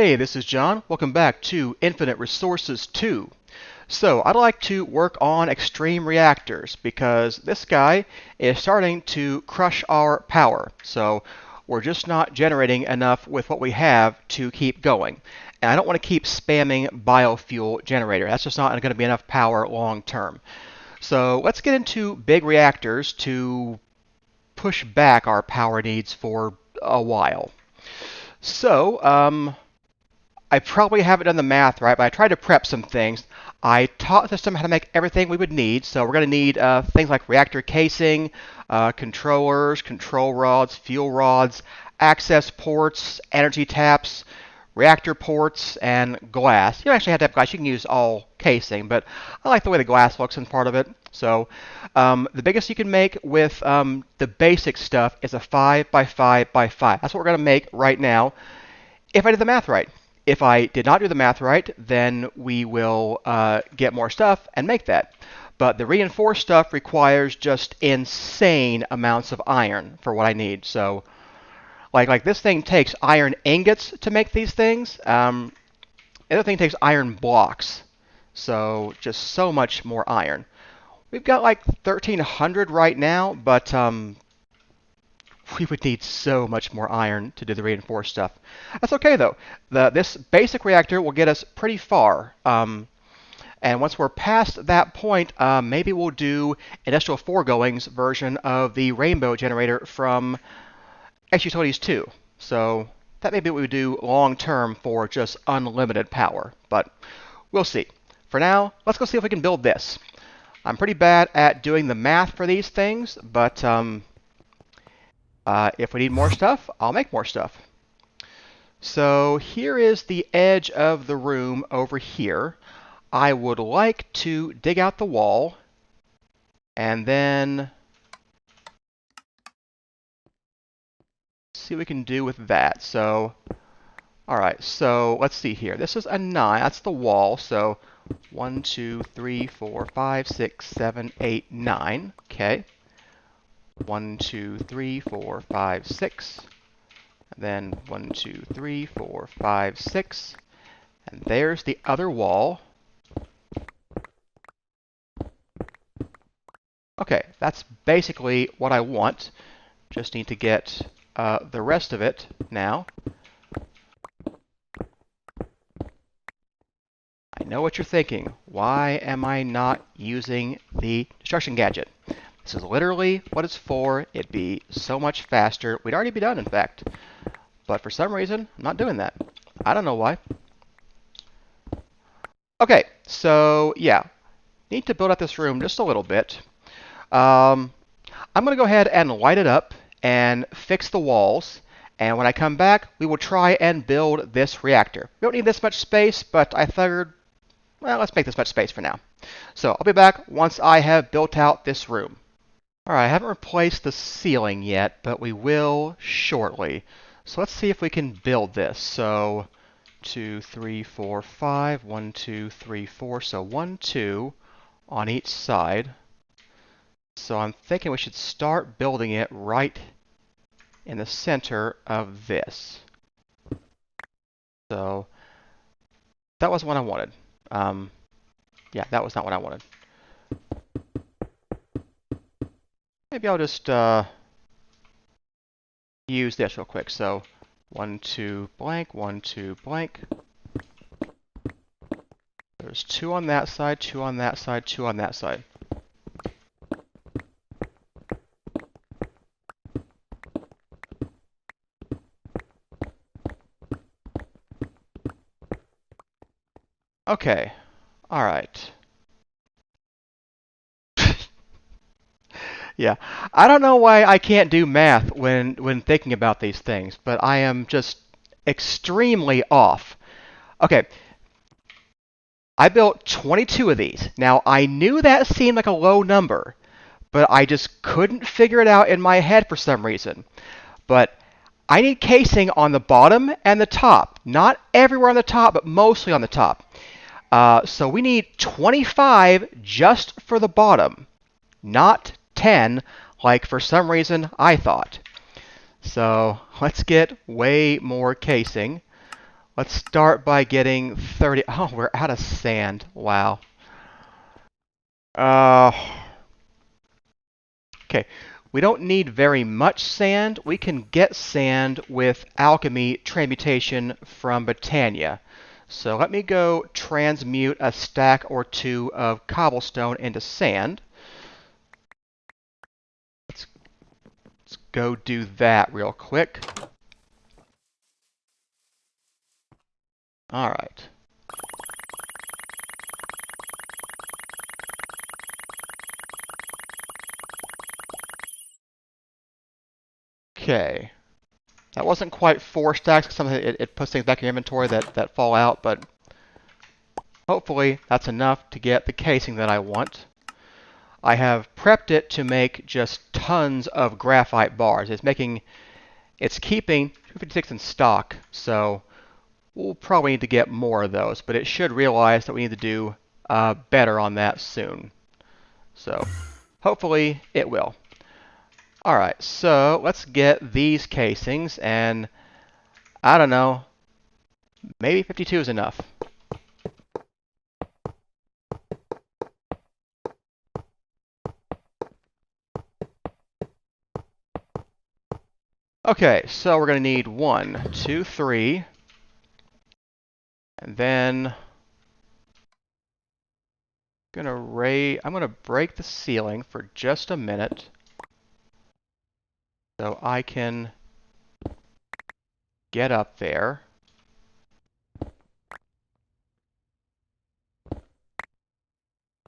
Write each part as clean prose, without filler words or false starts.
Hey, this is John. Welcome back to Infinite Resources 2. So, I'd like to work on extreme reactors because this guy is starting to crush our power. So, we're just not generating enough with what we have to keep going. And I don't want to keep spamming biofuel generator. That's just not going to be enough power long term. So, let's get into big reactors to push back our power needs for a while. So, I probably haven't done the math right, but I tried to prep some things. I taught the system how to make everything we would need. So we're going to need things like reactor casing, controllers, control rods, fuel rods, access ports, energy taps, reactor ports, and glass. You don't actually have to have glass. You can use all casing, but I like the way the glass looks in part of it. So the biggest you can make with the basic stuff is a 5x5x5. That's what we're going to make right now if I did the math right. If I did not do the math right, then we will get more stuff and make that. But the reinforced stuff requires just insane amounts of iron for what I need. So, like this thing takes iron ingots to make these things. The other thing takes iron blocks. So, just so much more iron. We've got like 1,300 right now, but we would need so much more iron to do the reinforced stuff. That's okay though. This basic reactor will get us pretty far. And once we're past that point, maybe we'll do Industrial Foregoing's version of the rainbow generator from AIOT Utilities 2. So that may be what we would do long term for just unlimited power. But we'll see. For now, let's go see if we can build this. I'm pretty bad at doing the math for these things, but if we need more stuff, I'll make more stuff. So here is the edge of the room over here. I would like to dig out the wall and then see what we can do with that. So, all right, so let's see here. This is a 9. That's the wall. So 1, 2, 3, 4, 5, 6, 7, 8, 9. Okay. 1, 2, 3, 4, 5, 6. And then 1, 2, 3, 4, 5, 6. And there's the other wall. Okay, that's basically what I want. Just need to get the rest of it now. I know what you're thinking. Why am I not using the destruction gadget? This is literally what it's for. It'd be so much faster. We'd already be done, in fact. But for some reason, I'm not doing that. I don't know why. Okay, so yeah. Need to build out this room just a little bit. I'm going to go ahead and light it up and fix the walls. And when I come back, we will try and build this reactor. We don't need this much space, but I figured, well, let's make this much space for now. So I'll be back once I have built out this room. Alright, I haven't replaced the ceiling yet, but we will shortly. So let's see if we can build this. So 2, 3, 4, 5, 1, 2, 3, 4. So 1, 2 on each side. So I'm thinking we should start building it right in the center of this. So that was what I wanted. Yeah, that was not what I wanted. Maybe I'll just use this real quick. So 1, 2, blank, 1, 2, blank. There's 2 on that side, 2 on that side, 2 on that side. Okay, all right. Yeah, I don't know why I can't do math when thinking about these things, but I am just extremely off. Okay, I built 22 of these. Now, I knew that seemed like a low number, but I just couldn't figure it out in my head for some reason. But I need casing on the bottom and the top. Not everywhere on the top, but mostly on the top. So we need 25 just for the bottom, not 10 like for some reason I thought. So let's get way more casing. Let's start by getting 30. Oh, we're out of sand. Wow. Okay. We don't need very much sand. We can get sand with alchemy transmutation from Botania. So let me go transmute a stack or two of cobblestone into sand. Let's go do that real quick. All right. Okay. That wasn't quite 4 stacks because sometimes it puts things back in your inventory that fall out, but hopefully that's enough to get the casing that I want. I have prepped it to make just tons of graphite bars. It's keeping 256 in stock, so we'll probably need to get more of those, but it should realize that we need to do better on that soon. So hopefully it will. Alright, so let's get these casings, and I don't know, maybe 52 is enough. Okay, so we're going to need 1, 2, 3, and then I'm going to break the ceiling for just a minute so I can get up there.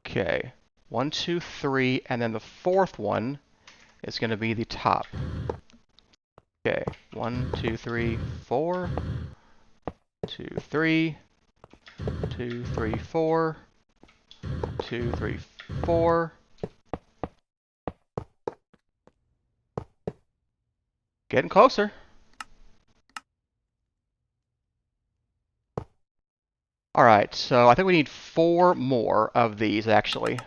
Okay, 1, 2, 3, and then the 4th one is going to be the top. Okay, 1, 2, 3, 4, 2, 3, 2, 3, 4, 2, 3, 4. Getting closer. Alright, so I think we need 4 more of these, actually.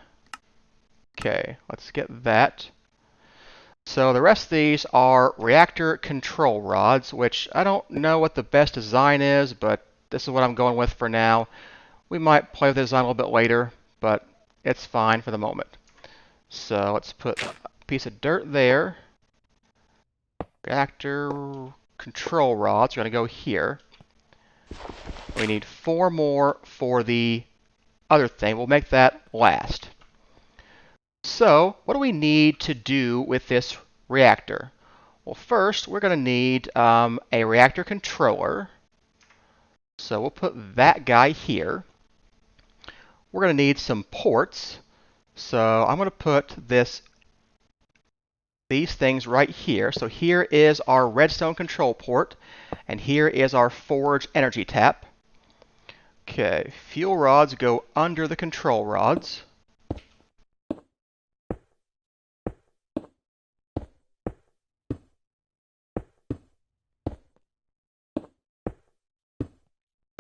Okay, let's get that. So the rest of these are reactor control rods, which I don't know what the best design is, but this is what I'm going with for now. We might play with the design a little bit later, but it's fine for the moment. So let's put a piece of dirt there. Reactor control rods are going to go here. We need 4 more for the other thing. We'll make that last. So what do we need to do with this reactor? Well, first we're going to need a reactor controller. So we'll put that guy here. We're going to need some ports. So I'm going to put these things right here. So here is our redstone control port, and here is our forge energy tap. Okay, fuel rods go under the control rods.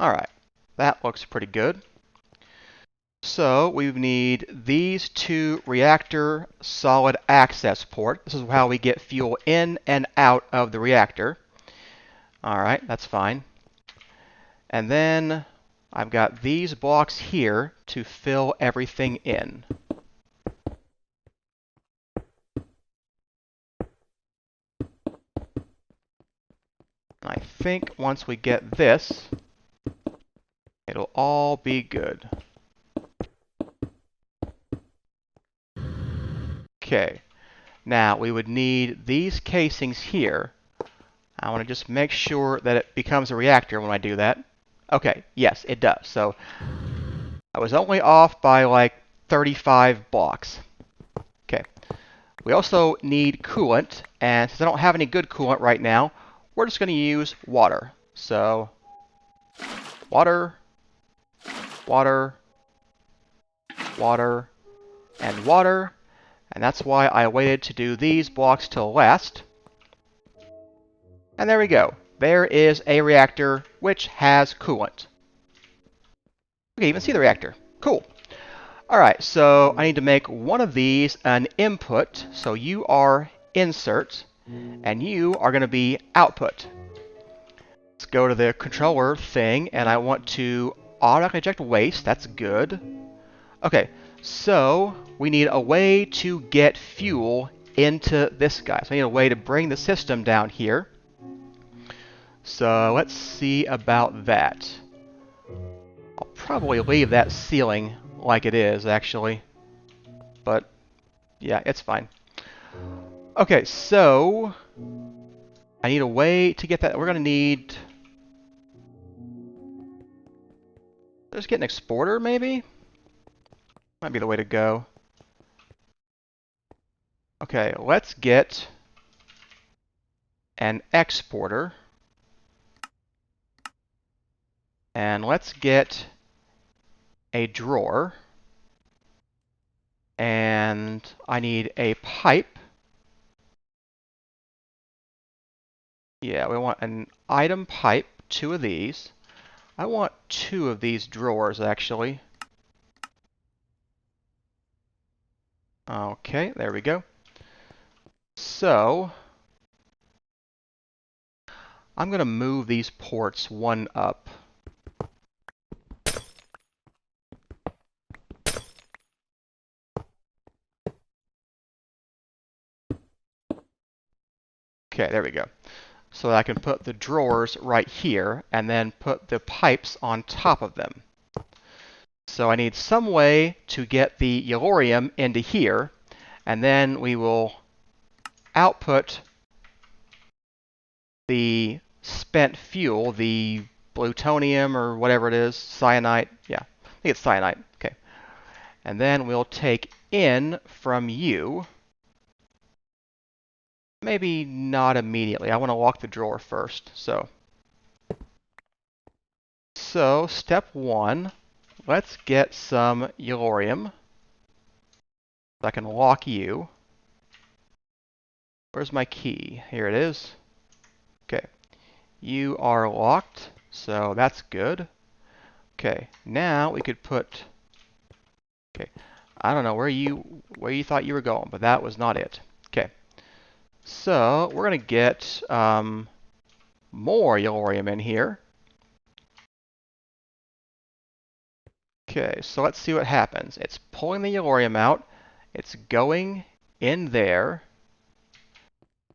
Alright, that looks pretty good. So we need these 2 reactor solid access ports. This is how we get fuel in and out of the reactor. Alright, that's fine. And then I've got these blocks here to fill everything in. I think once we get this, it'll all be good. Okay, now we would need these casings here. I want to just make sure that it becomes a reactor when I do that. Okay, yes, it does. So I was only off by like 35 blocks. Okay, we also need coolant, and since I don't have any good coolant right now, we're just going to use water. So water, water, water, and water. And that's why I waited to do these blocks till last. And there we go. There is a reactor which has coolant. We can even see the reactor. Cool. Alright, so I need to make one of these an input. So you are insert, and you are going to be output. Let's go to the controller thing, and I want to automatically eject waste. That's good. Okay, so we need a way to get fuel into this guy. So I need a way to bring the system down here. So let's see about that. I'll probably leave that ceiling like it is, actually. But, yeah, it's fine. Okay, so I need a way to get that. We're going to need... Let's get an exporter, maybe? Might be the way to go. Okay, let's get an exporter. And let's get a drawer. And I need a pipe. Yeah, we want an item pipe, 2 of these. I want 2 of these drawers, actually. Okay, there we go. So, I'm going to move these ports 1 up. Okay, there we go. So that I can put the drawers right here and then put the pipes on top of them. So I need some way to get the yellorium into here, and then we will output the spent fuel, the plutonium or whatever it is, cyanide. Yeah, I think it's cyanide. Okay. And then we'll take in from you. Maybe not immediately. I want to lock the drawer first. So step 1, let's get some yellorium. So I can lock you. Where's my key? Here it is. Okay. You are locked, so that's good. Okay, now we could put... Okay, I don't know where you thought you were going, but that was not it. Okay, so we're going to get more yellorium in here. Okay, so let's see what happens. It's pulling the yellorium out. It's going in there.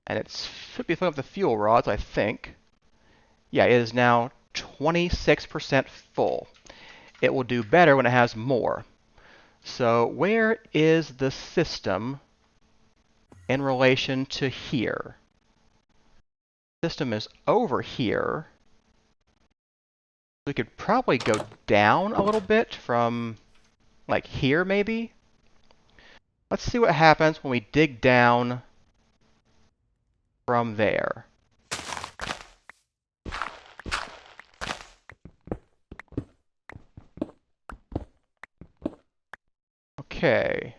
And it should be filling up the fuel rods, I think. Yeah, it is now 26% full. It will do better when it has more. So where is the system in relation to here? System is over here. We could probably go down a little bit from like here maybe. Let's see what happens when we dig down from there. Okay.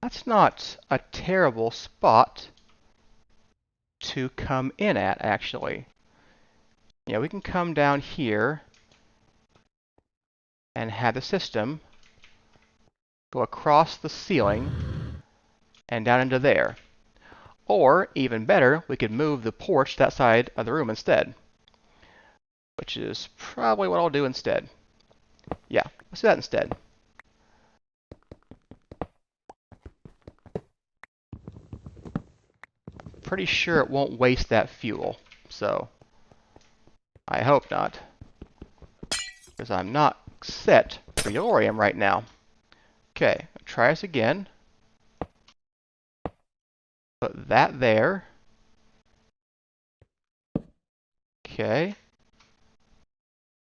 That's not a terrible spot to come in at, actually. Yeah, we can come down here and have the system go across the ceiling and down into there. Or, even better, we could move the porch to that side of the room instead. Which is probably what I'll do instead. Yeah, let's do that instead. Pretty sure it won't waste that fuel, so I hope not. Because I'm not set for yellorium right now. Okay, try this again. Put that there. Okay.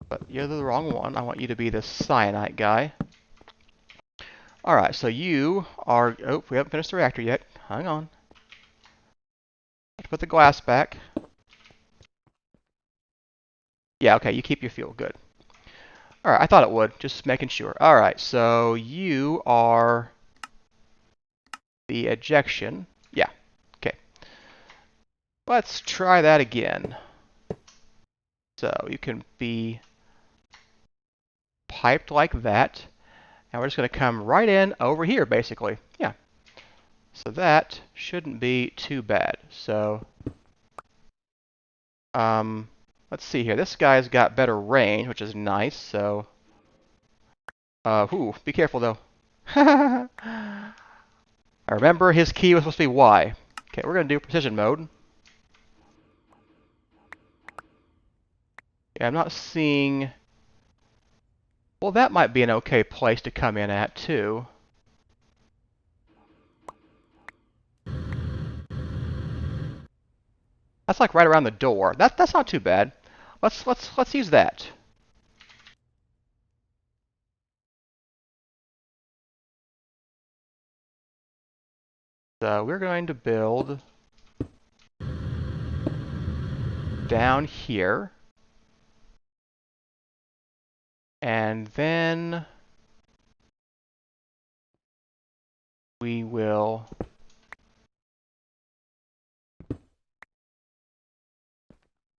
But you're the wrong one. I want you to be the cyanide guy. Alright, so you are... Oh, we haven't finished the reactor yet. Hang on. Let's put the glass back. Yeah, okay, you keep your fuel. Good. Alright, I thought it would. Just making sure. Alright, so you are the ejection. Yeah, okay. Let's try that again. So you can be piped like that. And we're just going to come right in over here, basically. Yeah. So that shouldn't be too bad. So let's see here. This guy's got better range, which is nice. So be careful though. I remember his key was supposed to be Y. Okay, we're gonna do precision mode. Yeah, I'm not seeing. Well, that might be an okay place to come in at too. That's like right around the door. That's not too bad. Let's use that. So we're going to build down here. And then we will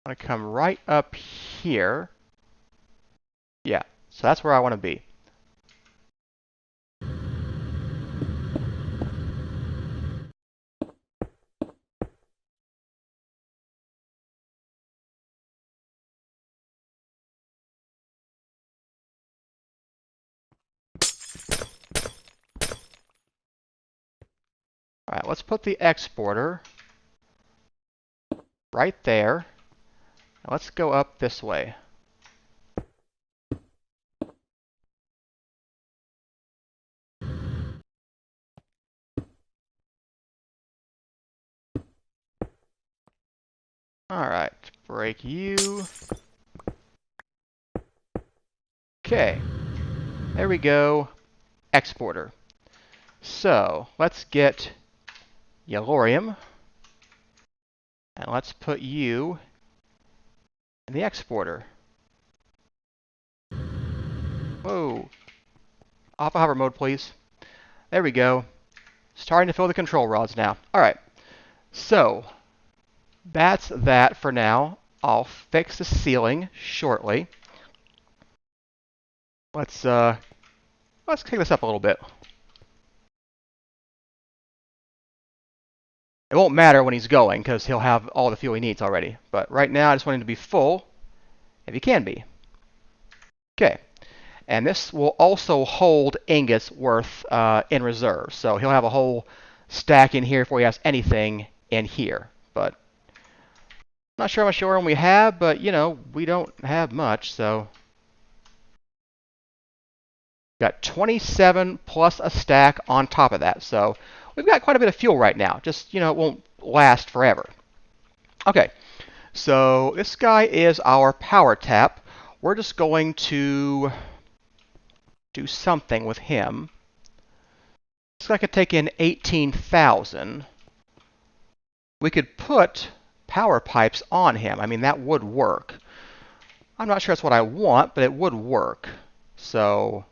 want to come right up here. Yeah, so that's where I want to be. All right, let's put the exporter right there. Now let's go up this way. All right, break you. Okay, there we go, exporter. So let's get Yellorium, and let's put you in the exporter. Whoa, off of hover mode, please. There we go. Starting to fill the control rods now. All right, so that's that for now. I'll fix the ceiling shortly. Let's kick this up a little bit. It won't matter when he's going because he'll have all the fuel he needs already. But right now I just want him to be full, if he can be. Okay, and this will also hold ingots worth in reserve. So he'll have a whole stack in here before he has anything in here. But I'm not sure how much uranium we have, but you know, we don't have much, so. Got 27 plus a stack on top of that. So we've got quite a bit of fuel right now. Just, you know, it won't last forever. Okay, so this guy is our power tap. We're just going to do something with him. This guy could take in 18,000. We could put power pipes on him. I mean, that would work. I'm not sure that's what I want, but it would work. So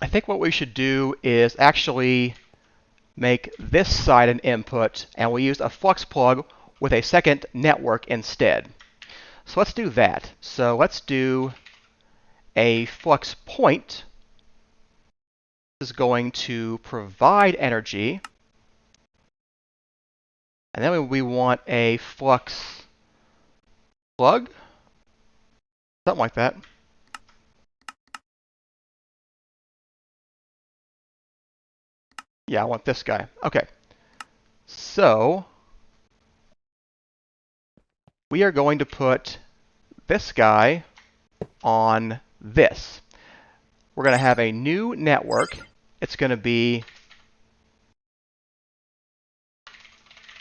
I think what we should do is actually make this side an input, and we use a flux plug with a second network instead. So let's do that. So let's do a flux point. This is going to provide energy. And then we want a flux plug, something like that. Yeah, I want this guy. Okay. So we are going to put this guy on this. We're going to have a new network. It's going to be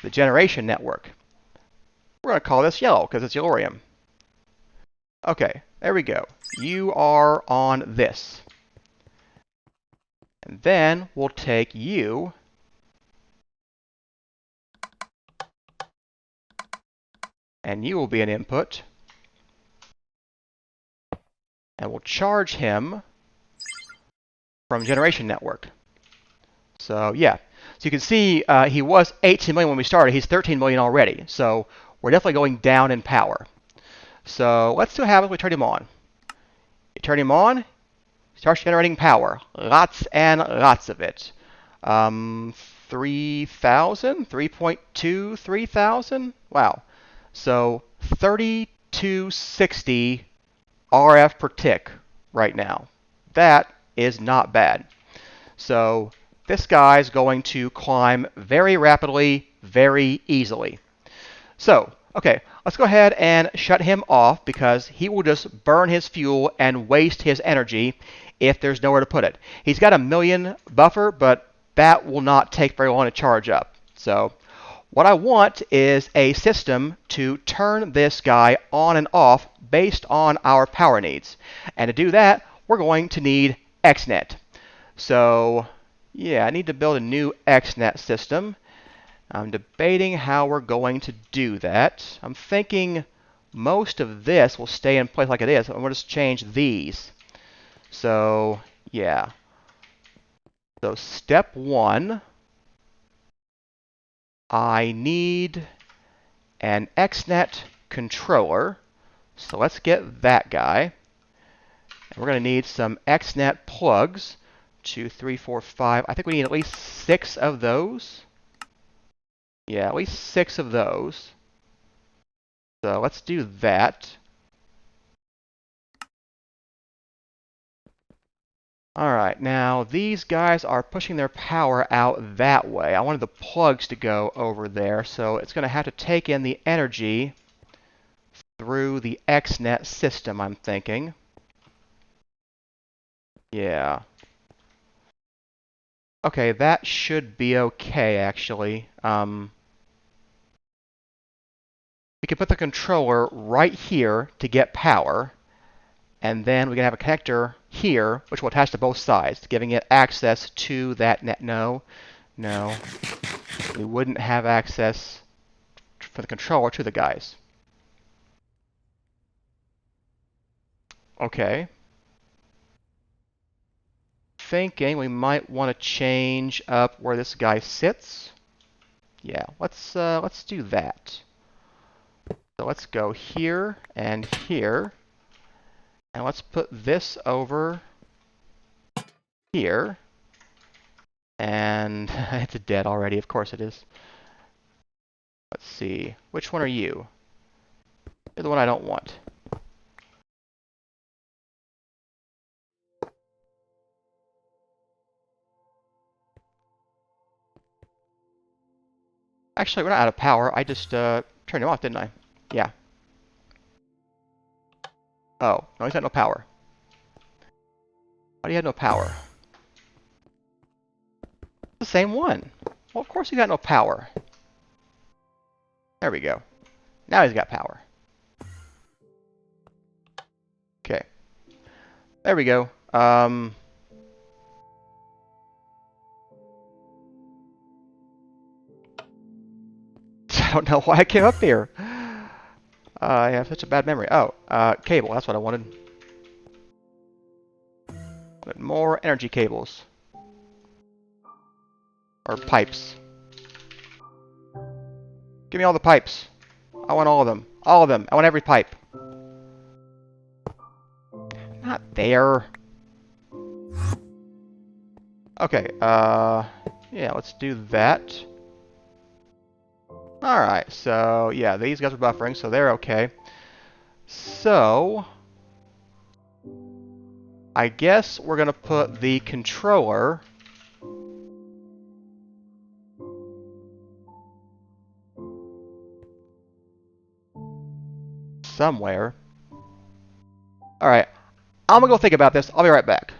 the generation network. We're going to call this yellow because it's yellorium. Okay, there we go. You are on this. And then we'll take you and you will be an input. And we'll charge him from generation network. So yeah, so you can see he was 18 million when we started. He's 13 million already. So we're definitely going down in power. So let's see what happens when we turn him on. You turn him on, starts generating power. Lots and lots of it. 3,000? 3.2, 3,000? Wow. So 3260 RF per tick right now. That is not bad. So this guy's going to climb very rapidly, very easily. So, okay, let's go ahead and shut him off because he will just burn his fuel and waste his energy if there's nowhere to put it. He's got a 1,000,000 buffer, but that will not take very long to charge up. So what I want is a system to turn this guy on and off based on our power needs. And to do that, we're going to need XNet. So yeah, I need to build a new XNet system. I'm debating how we're going to do that. I'm thinking most of this will stay in place like it is. I'm going to just change these. So yeah. So step 1, I need an XNet controller. So let's get that guy. And we're going to need some XNet plugs. 2, 3, 4, 5. I think we need at least 6 of those. Yeah, at least 6 of those. So let's do that. Alright, now these guys are pushing their power out that way. I wanted the plugs to go over there, so it's going to have to take in the energy through the XNet system, I'm thinking. Yeah. Okay, that should be okay, actually. We can put the controller right here to get power, and then we can have a connector here, which will attach to both sides, giving it access to that net. No, we wouldn't have access for the controller to the guys. Okay. Thinking we might want to change up where this guy sits. Yeah, let's do that. So let's go here and here. And let's put this over here. And it's dead already, of course it is. Let's see, which one are you? You're the one I don't want. Actually, we're not out of power. I just turned him off, didn't I? Yeah. Oh, no, he's got no power. Why do you have no power? The same one. Well, of course he got no power. There we go. Now he's got power. Okay. There we go. I don't know why I came up here. I have such a bad memory. Oh, cable. That's what I wanted. But more energy cables. Or pipes. Give me all the pipes. I want all of them. All of them. I want every pipe. Not there. Okay, yeah, let's do that. Alright, so, yeah, these guys are buffering, so they're okay. So, I guess we're going to put the controller somewhere. Alright, I'm going to go think about this. I'll be right back.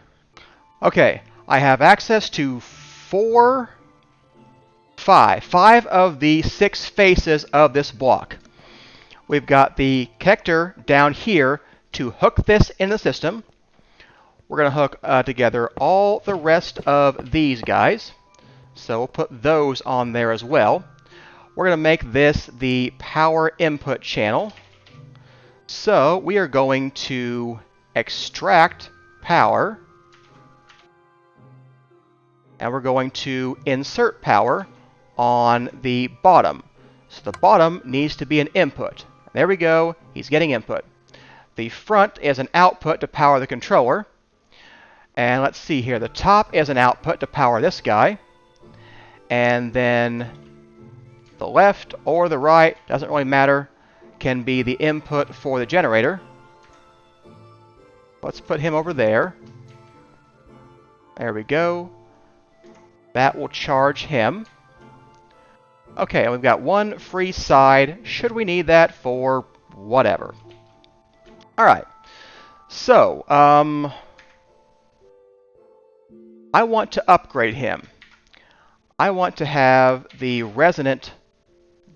Okay, I have access to 5 of the 6 faces of this block. We've got the connector down here to hook this in the system. We're going to hook together all the rest of these guys. So we'll put those on there as well. We're going to make this the power input channel. So we are going to extract power. And we're going to insert power on the bottom. So the bottom needs to be an input. There we go. He's getting input. The front is an output to power the controller. And let's see here. The top is an output to power this guy. And then the left or the right, doesn't really matter, can be the input for the generator. Let's put him over there. There we go. That will charge him. Okay, and we've got one free side. Should we need that for whatever? Alright. So, I want to upgrade him. I want to have the resonant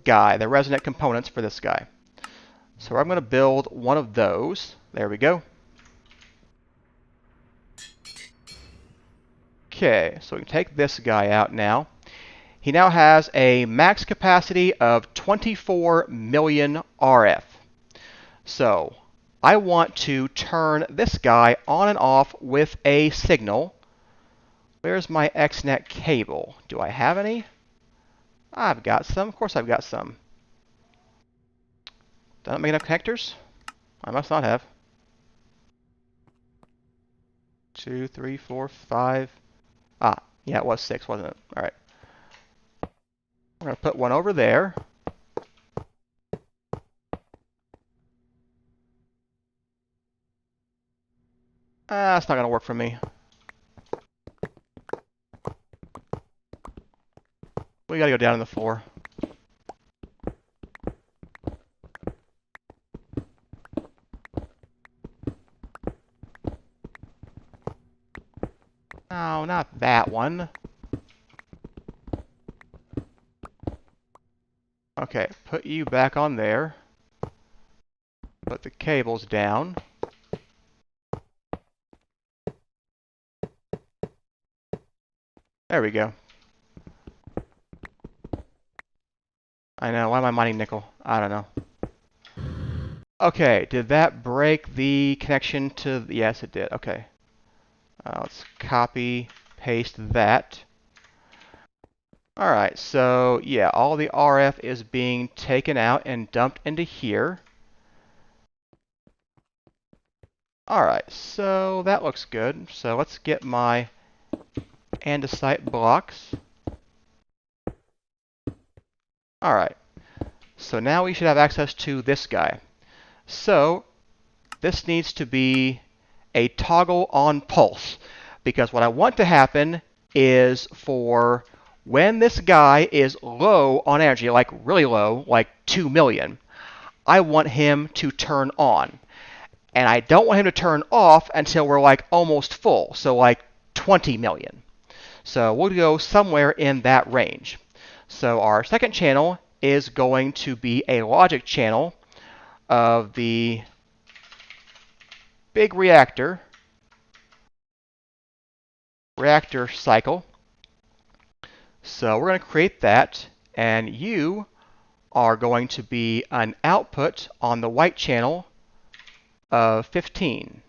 guy, the resonant components for this guy. So I'm going to build one of those. There we go. Okay, so we can take this guy out now. He now has a max capacity of 24 million RF. So I want to turn this guy on and off with a signal. Where's my XNet cable? Do I have any? I've got some. Of course I've got some. Doesn't make enough connectors? I must not have. 2, 3, 4, 5. Ah, yeah, it was 6, wasn't it? All right. I'm going to put one over there. That's not going to work for me. We got to go down on the floor. No, not that one. Okay, put you back on there. Put the cables down. There we go. I know, why am I mining nickel? I don't know. Okay, did that break the connection to... Yes, it did. Okay. Let's copy, paste that. Alright, so yeah, all the RF is being taken out and dumped into here. Alright, so that looks good. So let's get my andesite blocks. Alright, so now we should have access to this guy. So this needs to be a toggle on pulse, because what I want to happen is for when this guy is low on energy, like really low, like 2 million, I want him to turn on. And I don't want him to turn off until we're like almost full, so like 20 million. So we'll go somewhere in that range. So our second channel is going to be a logic channel of the big reactor cycle. So we're going to create that, and you are going to be an output on the white channel of 15.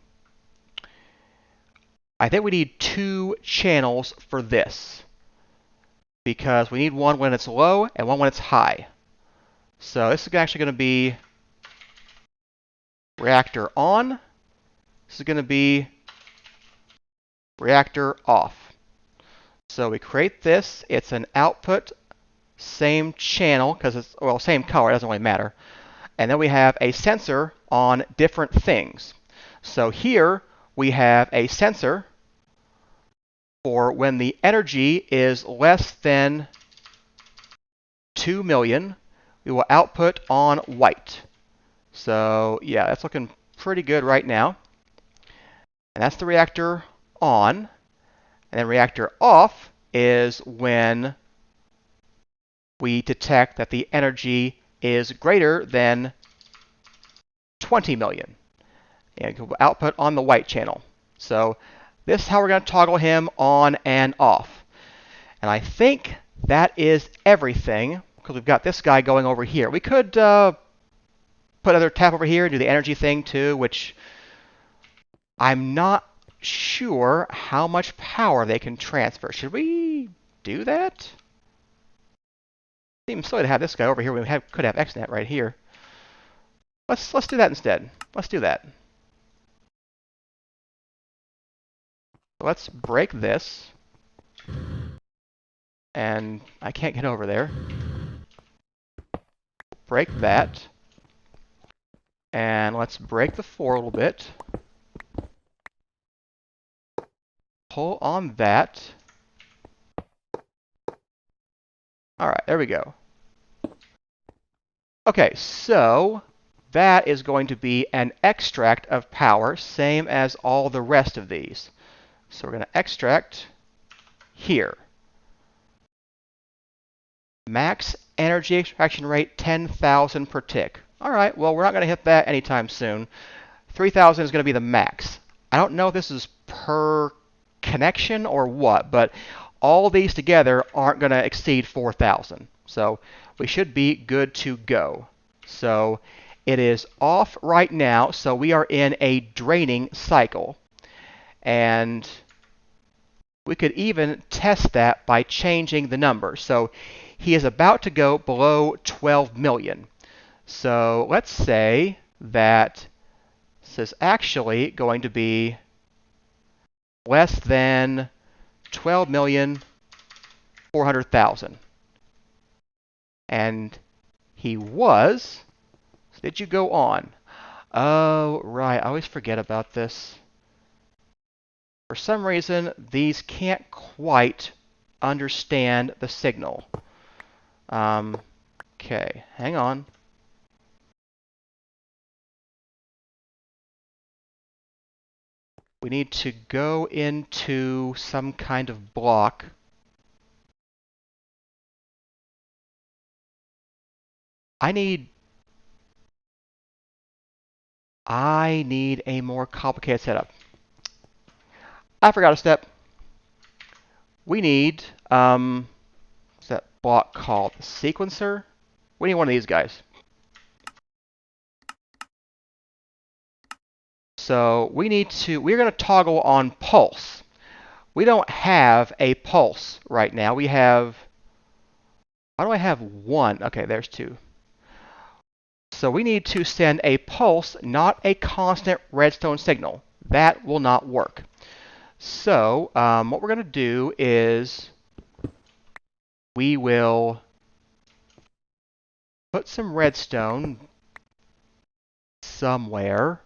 I think we need 2 channels for this, because we need one when it's low and one when it's high. So this is actually going to be reactor on. This is going to be reactor off. So we create this. It's an output, same channel, because it's, well, same color, it doesn't really matter. And then we have a sensor on different things. So here we have a sensor for when the energy is less than 2 million, we will output on white. So yeah, that's looking pretty good right now. And that's the reactor on. And then reactor off is when we detect that the energy is greater than 20 million. And we'll output on the white channel. So this is how we're going to toggle him on and off. And I think that is everything, because we've got this guy going over here. We could put another tap over here and do the energy thing too, which I'm not sure how much power they can transfer. Should we do that? Seems silly to have this guy over here. We could have XNet right here. Let's do that instead. Let's do that. Let's break this. And I can't get over there. Break that. And let's break the 4 a little bit. Pull on that. Alright, there we go. Okay, so that is going to be an extract of power, same as all the rest of these. So we're going to extract here. Max energy extraction rate 10,000 per tick. Alright, well, we're not going to hit that anytime soon. 3,000 is going to be the max. I don't know if this is per connection or what, but all these together aren't going to exceed 4,000. So we should be good to go. So it is off right now, so we are in a draining cycle. And we could even test that by changing the number. So he is about to go below 12 million. So let's say that this is actually going to be less than 12,400,000. And he was. So did you go on? Oh, right. I always forget about this. For some reason, these can't quite understand the signal. Okay, hang on. We need to go into some kind of block. I need a more complicated setup. I forgot a step. We need, what's that block called? The sequencer? We need one of these guys. So we're going to toggle on pulse. We don't have a pulse right now. We have, why do I have one? Okay, there's 2. So we need to send a pulse, not a constant redstone signal. That will not work. So what we're going to do is we will put some redstone somewhere.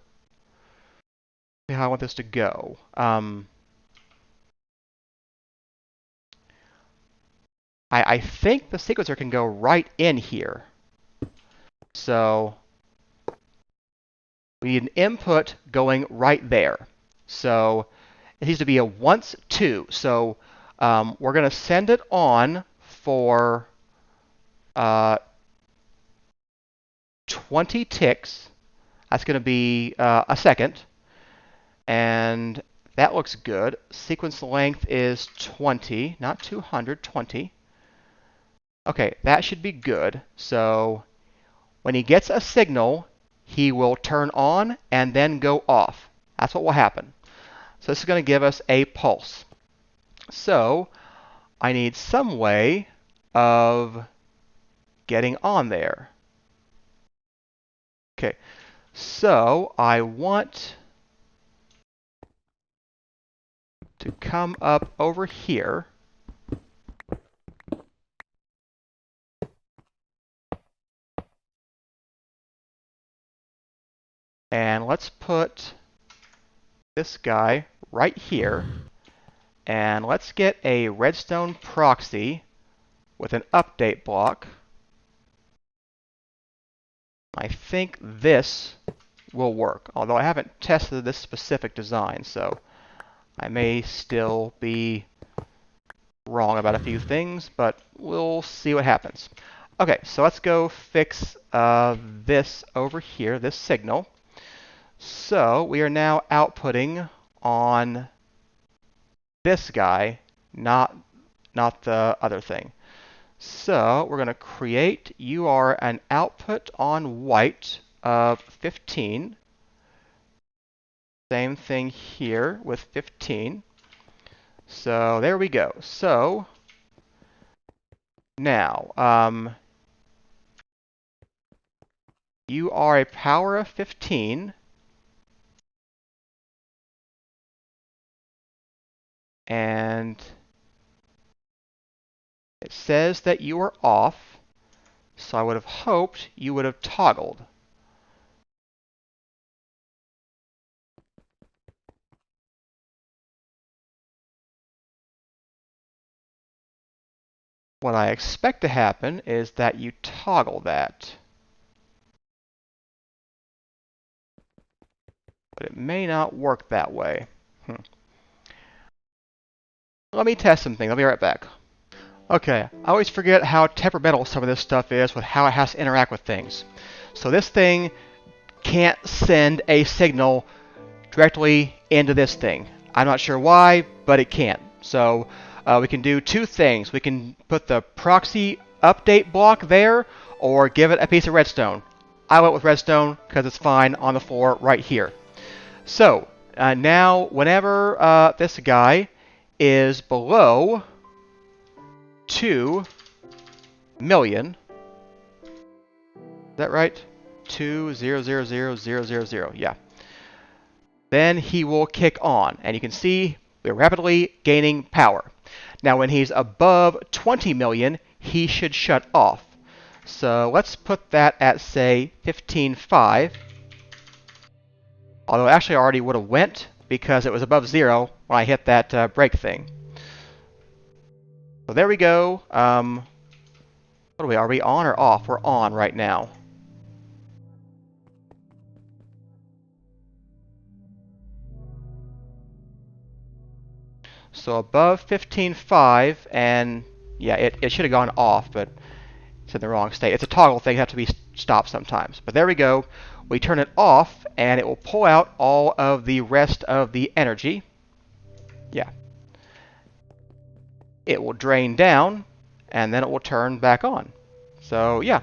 See how I want this to go. I think the sequencer can go right in here. So we need an input going right there. So it needs to be a once 2. So we're going to send it on for 20 ticks. That's going to be a second. And that looks good. Sequence length is 20, not 200, 20. Okay, that should be good. So when he gets a signal, he will turn on and then go off. That's what will happen. So this is going to give us a pulse. So I need some way of getting on there. Okay, so I want to come up over here. And let's put this guy right here. And let's get a redstone proxy with an update block. I think this will work, although I haven't tested this specific design, so I may still be wrong about a few things, but we'll see what happens. Okay, so let's go fix this over here, this signal. So we are now outputting on this guy, not the other thing. So we're going to create, you are an output on white of 15. Same thing here with 15. So there we go. So now you are a power of 15. and it says that you are off, so I would have hoped you would have toggled. What I expect to happen is that you toggle that. But it may not work that way. Let me test some things. I'll be right back. Okay, I always forget how temperamental some of this stuff is with how it has to interact with things. So this thing can't send a signal directly into this thing. I'm not sure why, but it can't. So we can do two things. We can put the proxy update block there, or give it a piece of redstone. I went with redstone because it's fine on the floor right here. So now whenever this guy is below 2 million, is that right? 2000000, yeah. Then he will kick on, and you can see we're rapidly gaining power. Now when he's above 20 million, he should shut off. So let's put that at, say, 15.5. Although actually I already would have went because it was above 0 when I hit that break thing. So there we go. What are we? Are we on or off? We're on right now. So above 15.5, and yeah, it should have gone off, but it's in the wrong state. It's a toggle thing. It has to be stopped sometimes. But there we go. We turn it off, and it will pull out all of the rest of the energy. Yeah. It will drain down, and then it will turn back on. So yeah.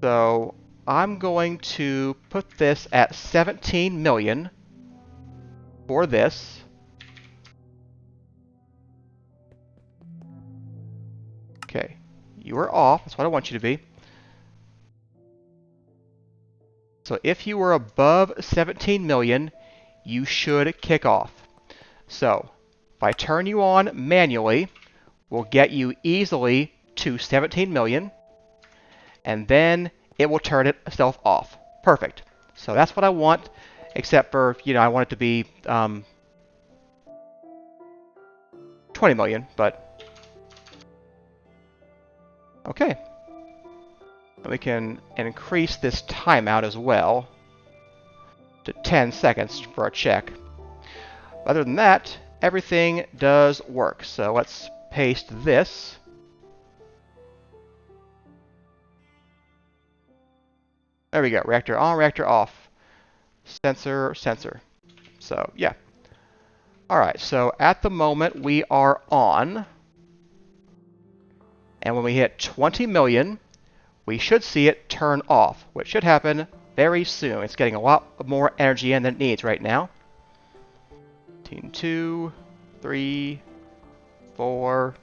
So I'm going to put this at 17 million for this. Okay, you are off. That's what I want you to be. So if you were above 17 million, you should kick off. So if I turn you on manually, we'll get you easily to 17 million, and then it will turn itself off. Perfect. So that's what I want, except for, I want it to be 20 million, but okay. We can increase this timeout as well to 10 seconds for a check. Other than that, everything does work. So let's paste this. There we go. Reactor on, reactor off. Sensor, sensor. So, yeah. Alright, so at the moment we are on. And when we hit 20 million, we should see it turn off, which should happen very soon. It's getting a lot more energy in than it needs right now. 2, 3, 4.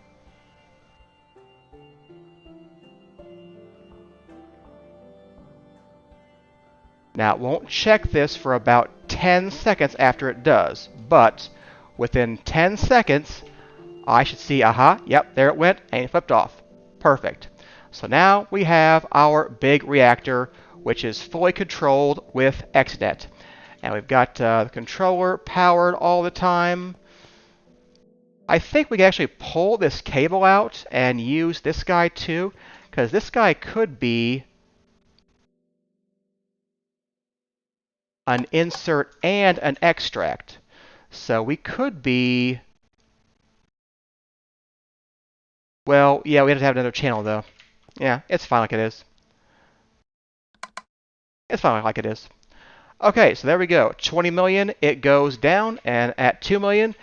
Now, it won't check this for about 10 seconds after it does, but within 10 seconds, I should see, yep, there it went, and it flipped off. Perfect. So now we have our big reactor, which is fully controlled with XNet. And we've got the controller powered all the time. I think we can actually pull this cable out and use this guy too, because this guy could be an insert and an extract. So we could be... Well, yeah, we have to have another channel though. Yeah, it's fine like it is. It's fine like it is. Okay, so there we go. 20 million, it goes down, and at 2 million,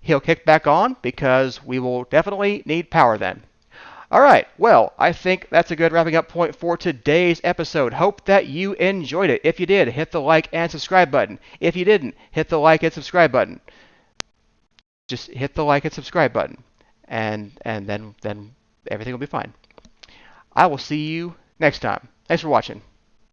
he'll kick back on because we will definitely need power then. Alright, well, I think that's a good wrapping up point for today's episode. Hope that you enjoyed it. If you did, hit the like and subscribe button. If you didn't, hit the like and subscribe button. Just hit the like and subscribe button, and then everything will be fine. I will see you next time. Thanks for watching.